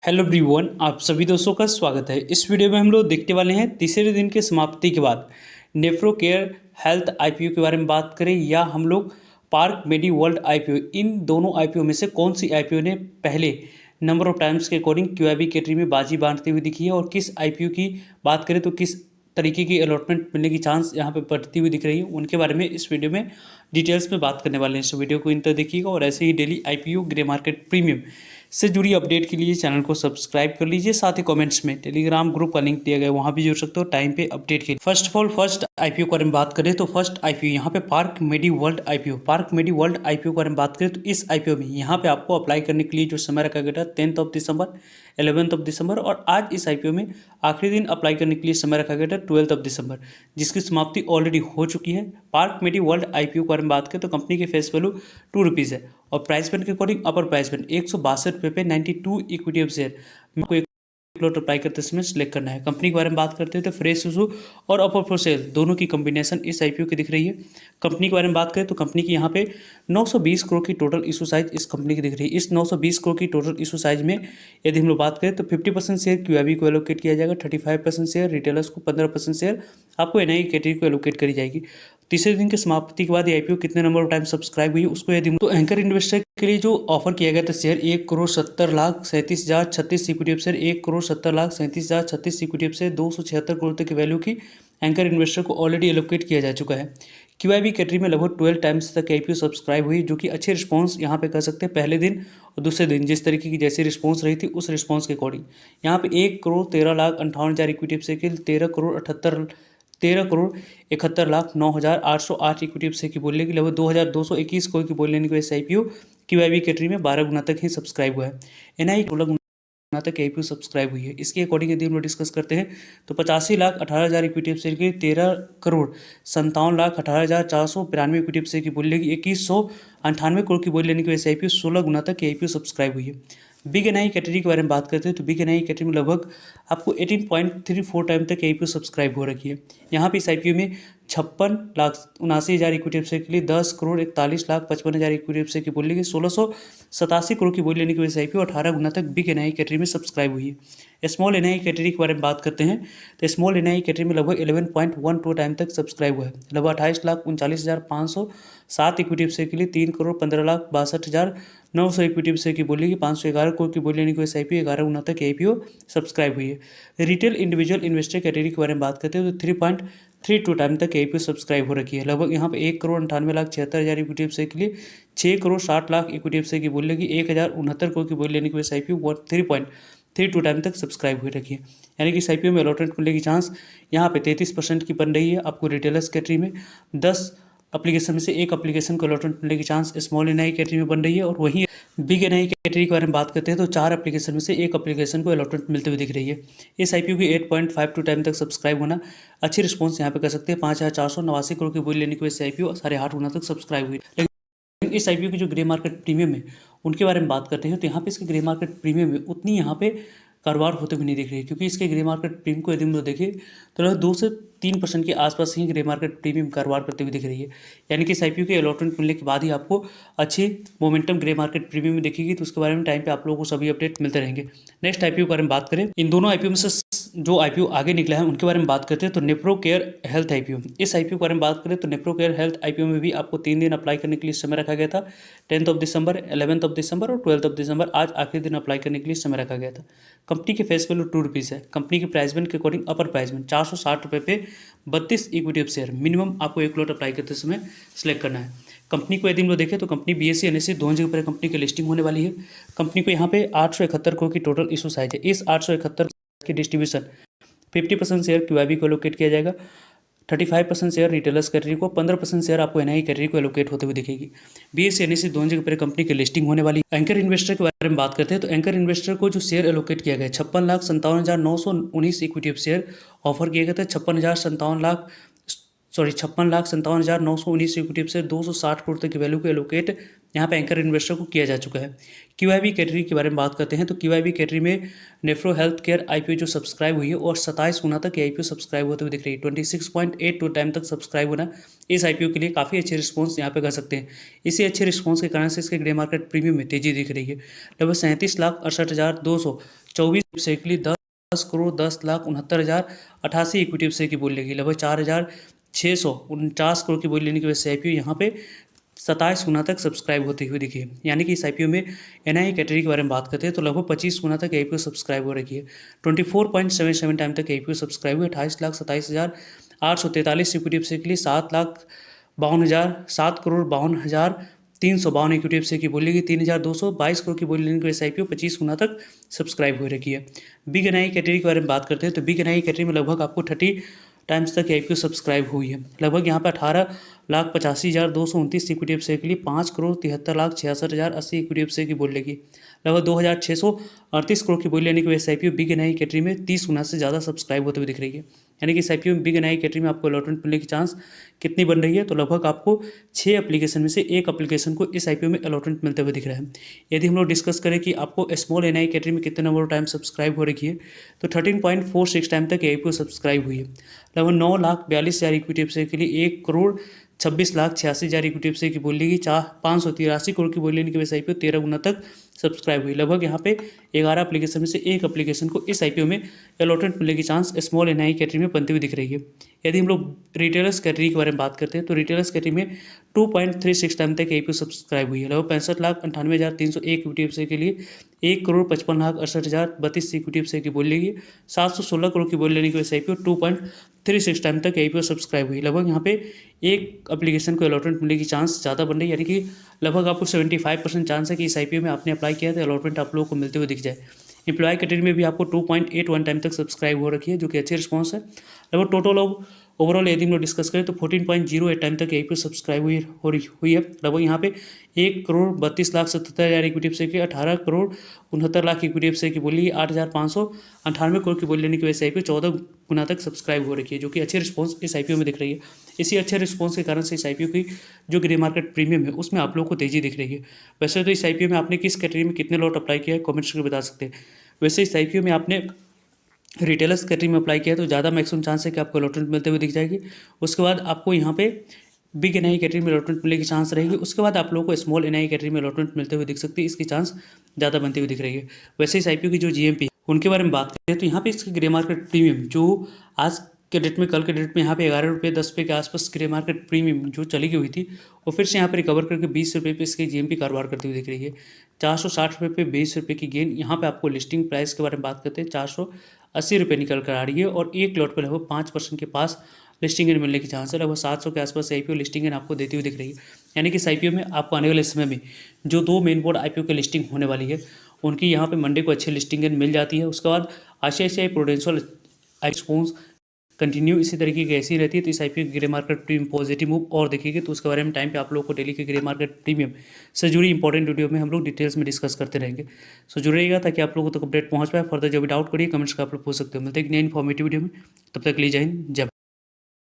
Hello everyone, आप सभी दोस्तों का स्वागत है। इस वीडियो में हम लोग देखने वाले हैं तीसरे दिन के समाप्ति के बाद नेफ्रो केयर हेल्थ आईपीओ के बारे में बात करें या हम लोग पार्क मेडी वर्ल्ड आईपीओ, इन दोनों आईपीओ में से कौन सी आईपीओ ने पहले नंबर ऑफ टाइम्स के अकॉर्डिंग क्यूआईबी कैटेगरी में बाजी बांटती हुई दिखी है और किस आईपीओ की बात करें तो किस तरीके की अलॉटमेंट मिलने की चांस यहाँ पे बढ़ती हुई दिख रही है, उनके बारे में इस वीडियो में डिटेल्स में बात करने वाले हैं। इस वीडियो को इन तक देखिएगा और ऐसे ही daily IPO grey market premium से जुड़ी अपडेट के लिए चैनल को सब्सक्राइब कर लीजिए। साथ ही कमेंट्स में टेलीग्राम ग्रुप का लिंक दिया गया है, वहाँ भी जुड़ सकते हो टाइम पे अपडेट के लिए। First of all first IPO के बारे में बात करें तो फर्स्ट आईपीओ यहाँ पे पार्क मेडी वर्ल्ड आईपीओ। पार्क मेडी वर्ल्ड आईपीओ के बारे में बात करें तो इस आईपीओ में यहाँ पे आपको अप्लाई करने के लिए जो समय रखा गया था 10th of December, 11th of December और आज इस आईपीओ में आखिरी दिन अप्लाई करने के लिए समय रखा गया था 12th ऑफ दिसंबर, जिसकी समाप्ति ऑलरेडी हो चुकी है। पार्क मेडी वर्ल्ड आईपीओ के बारे में बात करें तो कंपनी की फेस वैल्यू ₹2 है और प्राइस बैंड के अकॉर्डिंग अपर प्राइस बैंड ₹162 पे 92 इक्विटी ऑफ शेयर को एक लॉट अप्लाई करते समय सिलेक्ट करना है। कंपनी के बारे में बात करते हैं तो फ्रेश इशू और अपर फॉर सेल दोनों की कॉम्बिनेशन इस आईपीओ की दिख रही है। कंपनी के बारे में बात करें तो कंपनी की यहाँ पे 920 करोड़ की टोटल इशू साइज इस कंपनी की दिख रही है। इस 920 करोड़ की टोटल इशू साइज में यदि हम लोग बात करें तो 50% शेयर क्यूआईबी को एलोकेट किया जाएगा, 35% शेयर रिटेलर्स को, 15% शेयर आपको एनआई कैटेगरी को एलोकेट करी जाएगी। तीसरे दिन की समाप्ति के बाद ये आईपीओ कितने नंबर ऑफ टाइम सब्सक्राइब हुई उसको यदि तो एंकर इन्वेस्टर के लिए जो ऑफर किया गया था share 1,70,37,036 equity of share, 1,70,37,036 equity of share, 276 crore तक की वैल्यू की एंकर इन्वेस्टर को ऑलरेडी एलोकेट किया जा चुका है। क्यूआईबी कैटेगरी में लगभग 12 टाइम्स तक आईपीओ सब्सक्राइब हुई, जो कि अच्छे रिस्पॉन्स यहाँ पे कर सकते हैं। पहले दिन और दूसरे दिन जिस तरीके की जैसी रिस्पॉन्स रही थी उस रिस्पॉन्स के अकॉर्डिंग यहाँ पे 1,13,58,000 इक्विटी ऑफ शेयर के लिए 13,71,71,09,808 इक्विटी शेयर की बोलने की लगभग 2,221 करोड़ की बोलने की वजह आईपीओ क्यूआईबी कैटेगरी में 12 गुना तक ही सब्सक्राइब हुआ है। एनआई 16 गुना तक आईपीओ सब्सक्राइब हुई है। इसके अकॉर्डिंग यदि हम लोग डिस्कस करते हैं तो 85,18,000 इक्विटी शेयर की 13,57,18,492 इक्विटी शेयर की बोलने की 2,198 करोड़ की बोल लेने की वजह से आईपीओ 16 गुना तक आईपीओ सब्सक्राइब हुई है। बिग एनआई कैटेगरी के बारे में बात करते हैं तो बिग एनआई कैटेगरी में लगभग आपको 18.34 टाइम तक आईपीओ सब्सक्राइब हो रखी है। यहाँ पे इस आईपीओ में 56,79,000 इक्विटी शेयर के लिए 10,41,55,000 इक्विटी शेयर की बोल लेगी 1,687 करोड़ की बोल लेने की वजह से आईपीओ 18 गुना तक बिग एनआई कैटेगरी में सब्सक्राइब हुई है। स्मॉल एनआई कैटेगरी के बारे में बात करते हैं तो स्मॉल एनआई कैटेगरी में लगभग 11.12 टाइम तक सब्सक्राइब हुआ है। लगभग 28,39,507 इक्विटी शेयर के लिए 3,15,62,900 इक्विटी शेयर की बोलेगी 511 करोड़ की बोल लेने की वजह से आईपीओ 11 गुना तक आईपीओ सब्सक्राइब हुई है। रिटेल इंडिविजुअल इन्वेस्टर कैटेगरी के बारे में बात करते हैं तो 3.32 टाइम तक आईपीओ सब्सक्राइब हो रखी है। लगभग यहाँ पे 1,98,76,000 इक्विटी शेयर के लिए 6,60,00,000 इक्विटी शेयर की बोल लेगी 1,069 करोड़ की बोल लेने की वजह से आईपीओ 3.32 टाइम तक सब्सक्राइब हुई रखी है। यानी कि इस आईपीओ में अलॉटमेंट मिलने की चांस यहाँ पे 33% की बन रही है। आपको रिटेलर्स कैटेगरी में 10 एप्लीकेशन में से एक एप्लीकेशन को अलॉटमेंट मिलने की चांस स्मॉल एनआई कैटेगरी में बन रही है और वहीं बिग एनआई कैटेगरी के बारे में बात करते हैं तो 4 एप्लीकेशन में से एक एप्लीकेशन को अलॉटमेंट मिलते हुए दिख रही है। इस आईपीओ की 8.52 टाइम तक सब्सक्राइब होना अच्छी रिस्पॉन्स यहाँ पे कर सकते हैं। 5,489 करोड़ की बोल लेने की वजह से आईपीओ 8.5 गुना तक सब्सक्राइब हुई। लेकिन इस आईपीओ की जो ग्रे मार्केट प्रीमियम है उनके बारे में बात करते हैं तो यहाँ पे इसके ग्रे मार्केट प्रीमियम में उतनी यहाँ पे कारोबार होते हुए नहीं दिख रही है, क्योंकि इसके ग्रे मार्केट प्रीमियम को यदि हम लोग देखें तो लगभग 2 से 3% के आसपास ही ग्रे मार्केट प्रीमियम कारोबार करते हुए दिख रही है। यानी कि इस आईपीओ के अलॉटमेंट मिलने के बाद ही आपको अच्छी मोमेंटम ग्रे मार्केट प्रीमियम में दिखेगी, तो उसके बारे में टाइम पे आप लोगों को सभी अपडेट मिलते रहेंगे। नेक्स्ट आईपीओ के बारे में बात करें, इन दोनों आईपीओ में से जो आईपीओ आगे निकला है उनके बारे में बात करते हैं तो नेफ्रो केयर हेल्थ आईपीओ। इस आईपीओ के बारे में बात करें तो नेफ्रो केयर हेल्थ आईपीओ में भी आपको 3 दिन अप्लाई करने के लिए समय रखा गया था। 10th of December, 11th of December और 12th ऑफ दिसंबर, आज आखिरी दिन अप्लाई करने के लिए समय रखा गया था। कंपनी के फेस वैल्यू ₹2 है। कंपनी के प्राइस बैंड के अकॉर्डिंग अपर प्राइस बैंड ₹460 पे 32 इक्विटी ऑफ शेयर मिनिमम आपको एक लॉट अप्लाई करते समय सिलेक्ट करना है। कंपनी को यदि हम लोग देखें तो कंपनी बीएससी एनएससी दोनों जगह पर कंपनी की लिस्टिंग होने वाली है। कंपनी को यहाँ पे 871 करोड़ की टोटल इशू साइज है। इस 871 की डिस्ट्रीब्यूशन 50% शेयर क्यूआईबी को एलोकेट किया जाएगा, 35% शेयर रिटेलर्स कैटेगरी को, 15% शेयर आपको एनआई कैटेगरी को एलोकेट होते हुए दिखेगी। बीएससी एनएससी दोनों जगह पर कंपनी की लिस्टिंग होने वाली। एंकर इन्वेस्टर के बारे में बात करते हैं तो एंकर इन्वेस्टर को जो शेयर एलोकेट किया गया है 56,57,919 इक्विटी ऑफ शेयर ऑफर किए गए थे। 56,57,00,000 56,57,919 इक्विटी से 260 करोड़ तक की वैल्यू को एलोकेट यहाँ पे एंकर इन्वेस्टर को किया जा चुका है। क्यूआईबी कैटेगरी के बारे में बात करते हैं तो क्यूआईबी कैटेगरी में नेफ्रो हेल्थ केयर आईपीओ जो सब्सक्राइब हुई है और 27 गुना तक आईपीओ सब्सक्राइब होते हुए दिख रही है। 26.82 टाइम तक सब्सक्राइब होना इस आईपीओ के लिए काफ़ी अच्छे रिस्पॉन्स यहाँ पे कर सकते हैं। इसी अच्छे रिस्पॉन्स के कारण से इसके ग्रे मार्केट प्रीमियम में तेजी दिख रही है। लगभग 37,68,224 से के लिए 10,10,69,68 इक्विटी शेयर की बोल लेगी। लगभग 4,649 करोड़ की बोल लेने की वजह से आईपीओ यहाँ पे 27 गुना तक सब्सक्राइब होती हुई दिखी है। यानी कि इस आईपीओ में एनआई कैटेगरी के बारे में बात करते हैं तो लगभग 25 गुना तक आईपीओ सब्सक्राइब हो रखी है। 24.77 टाइम तक आईपीओ सब्सक्राइब हुई। 28,27,843 इक्विटी शेयर के लिए 7,52,7,52,352 इक्विटी शेयर की बोली गई। 3,222 करोड़ की बोली लेने की वजह से आईपीओ 25 गुना तक सब्सक्राइब हो रखी है। बिग एनआई कैटेगरी के बारे में बात करते हैं तो बिग एनआई कैटेगरी में लगभग आपको 30 टाइम्स तक आईपीओ सब्सक्राइब हुई है। लगभग यहाँ पर 18,85,229 इक्विटी शेयर के लिए 5,73,66,080 इक्विटी शेयर की बोल लेगी। लगभग 2,638 करोड़ की बोल लेने की वजह से आईपीओ बिग एनआई कैटेगरी में 30 गुना से ज़्यादा सब्सक्राइब होते हुए दिख रही है। यानी कि इस आईपीओ में बिग एनआई कैटेगरी में आपको अलॉटमेंट मिलने की चांस कितनी बन रही है तो लगभग आपको 6 एप्लीकेशन में से एक एप्लीकेशन को इस आईपीओ में अलॉटमेंट मिलते हुए दिख रहा है। यदि हम लोग डिस्कस करें कि आपको स्मॉल एनआई कैटेगरी में कितने नंबर ऑफ टाइम सब्सक्राइब हो रखी है तो 13.46 टाइम तक आईपीओ सब्सक्राइब हुई है। लगभग 9,42,000 इक्विटी शेयर के लिए 1,26,86,000 इक्विटी शेयर की बोल लेगी। 583 करोड़ की बोल लेने की वजह से आईपीओ 13 गुना तक सब्सक्राइब हुई। लगभग यहाँ पे 11 एप्लीकेशन में से एक एप्लीकेशन को इस आईपीओ में अलॉटमेंट मिलने की चांस स्मॉल एनआई कैटेगरी में बनती हुई दिख रही है। यदि हम लोग रिटेलर्स कैटेगरी के बारे में बात करते हैं तो रिटेलर्स कैटेगरी में 2.36 टाइम तक आईपीओ सब्सक्राइब हुई है। लगभग 65,98,301 इक्विटी शेयर के लिए 1,55,68,032 इक्विटी शेयर की बोल लेगी। 716 करोड़ की बोल लेने की वजह से आईपीओ 2.36 टाइम तक आईपीओ सब्सक्राइब हुई। लगभग यहाँ पे एक एप्लीकेशन को अलॉटमेंट मिलने की चांस ज़्यादा बन रही है। यानी कि लगभग आपको 75% चांस है कि इस आईपीओ में आपने अप्लाई किया तो अलॉटमेंट आप लोगों को मिलते हुए दिख जाए। एम्प्लॉय कैटेगरी में भी आपको 2.81 टाइम तक सब्सक्राइब हो रखी है जो कि अच्छी रिस्पॉन्स है। लगभग टोटल ऑफ ओवरऑल यदि हम लोग डिस्कस करें तो 14.08 टाइम तक आईपीओ सब्सक्राइब हुई है। लगभग यहाँ पे 1,32,77,000 इक्विटी शेयर की 18,69,00,000 इक्विटी शेयर की बोली 8,598 करोड़ की बोली लेने की वजह से आईपीओ 14 गुना तक सब्सक्राइब हो रखी है जो कि अच्छी रिस्पॉन्स इस आईपीओ में दिख रही है। इसी अच्छे रिस्पॉन्स के कारण से इस आईपीओ की जो ग्रे मार्केट प्रीमियम है उसमें आप लोगों को तेजी दिख रही है। वैसे तो इस आईपीओ में आपने किस कैटेगरी में कितने लॉट अप्लाई किया है कमेंट्स करके बता सकते हैं। वैसे इस आईपीओ में आपने रिटेलर्स कैटेगरी में अप्लाई किया तो ज़्यादा मैक्सिमम चांस है कि आपको अलॉटमेंट मिलते हुए दिख जाएगी। उसके बाद आपको यहाँ पे बिग एनआई कैटेगरी में अलॉटमेंट मिलने की चांस रहेगी। उसके बाद आप लोगों को स्मॉल एनआई कैटेगरी में अलॉटमेंट मिलते हुए दिख सकती है, इसकी चांस ज़्यादा बनती हुई दिख रही है। वैसे इस आईपीओ की जो जीएमपी उनके बारे में बात करें तो यहाँ पे इसकी ग्रे मार्केट प्रीमियम जो आज के डेट में कल के डेट में यहाँ पे 11 रुपये 10 रुपये के आसपास ग्रे मार्केट प्रीमियम जो चली गई हुई थी वो फिर से यहाँ पे रिकवर करके 20 रुपये पे इसकी जीएमपी कारोबार करती हुई दिख रही है। 460 रुपये पे 20 रुपये की गेन। यहाँ पे आपको लिस्टिंग प्राइस के बारे में बात करते हैं 480 रुपये निकल कर आ रही है और एक लॉट पर लगभग 5% के पास लिस्टिंग गेन मिलने की चांस है। लगभग 700 के आसपास आईपीओ लिस्टिंग गेन आपको देती हुई दिख रही है। यानी कि इस आईपीओ में आपको आने वाले समय में जो 2 मेन बोर्ड आईपीओ की लिस्टिंग होने वाली है उनकी यहाँ पे मंडे को अच्छी लिस्टिंग गेन मिल जाती है। उसके बाद आईसीआईसीआई प्रूडेंशियल रिस्पॉन्स कंटिन्यू इसी तरीके की ऐसी रहती है तो इस आईपीओ की grey market premium positive move और देखिएगा तो उसके बारे में टाइम पे आप लोगों को डेली के ग्रे मार्केट प्रीमियम से जुड़ी इंपॉर्टेंट वीडियो में हम लोग डिटेल्स में डिस्कस करते रहेंगे। सो जुड़े रहिएगा ताकि आप लोगों तक अपडेट पहुंच पाए। फर्दर जो भी डाउट करिए कमेंट्स का आप लोग पूछ सकते हो। मिलते हैं एक नई इन्फॉर्मेटिव वीडियो में, तब तक के लिए जय हिंद जय भारत।